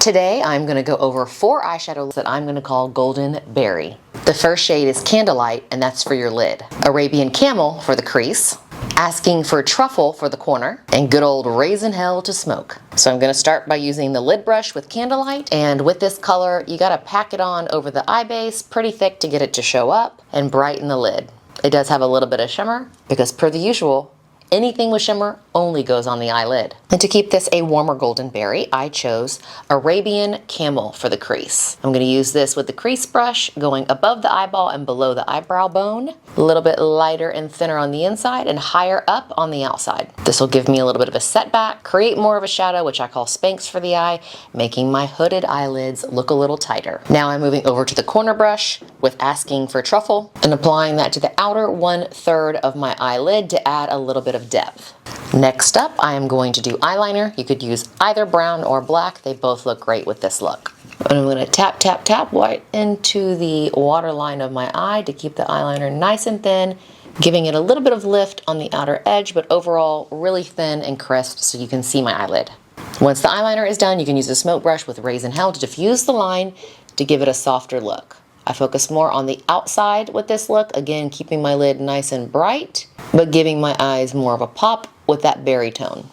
Today I'm going to go over 4 eyeshadows that I'm going to call Golden Berry. The first shade is Candlelight, and that's for your lid. Arabian Camel for the crease. Asking for Truffle for the corner, and good old Raisin Hell to smoke. So I'm going to start by using the lid brush with Candlelight, and with this color you got to pack it on over the eye base pretty thick to get it to show up and brighten the lid. It does have a little bit of shimmer because, per the usual, anything with shimmer only goes on the eyelid. And to keep this a warmer golden berry, I chose Arabian Camel for the crease. I'm going to use this with the crease brush going above the eyeball and below the eyebrow bone. A little bit lighter and thinner on the inside and higher up on the outside. This will give me a little bit of a setback, create more of a shadow, which I call Spanx for the eye, making my hooded eyelids look a little tighter. Now I'm moving over to the corner brush with Asking for Truffle and applying that to the outer 1/3 of my eyelid to add a little bit of depth. Next up, I am going to do eyeliner. You could use either brown or black. They both look great with this look. And I'm going to tap, tap, tap right into the waterline of my eye to keep the eyeliner nice and thin, giving it a little bit of lift on the outer edge, but overall really thin and crisp so you can see my eyelid. Once the eyeliner is done, you can use a smoke brush with Raisin Hell to diffuse the line to give it a softer look. I focus more on the outside with this look, again keeping my lid nice and bright, but giving my eyes more of a pop with that berry tone.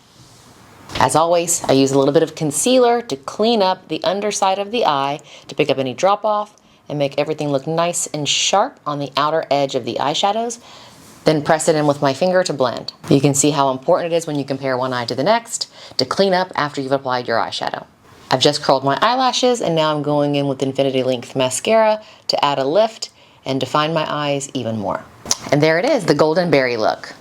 As always, I use a little bit of concealer to clean up the underside of the eye to pick up any drop off and make everything look nice and sharp on the outer edge of the eyeshadows. Then press it in with my finger to blend. You can see how important it is when you compare one eye to the next to clean up after you've applied your eyeshadow. I've just curled my eyelashes and now I'm going in with Infinity Length Mascara to add a lift and define my eyes even more. And there it is, the Golden Berry look.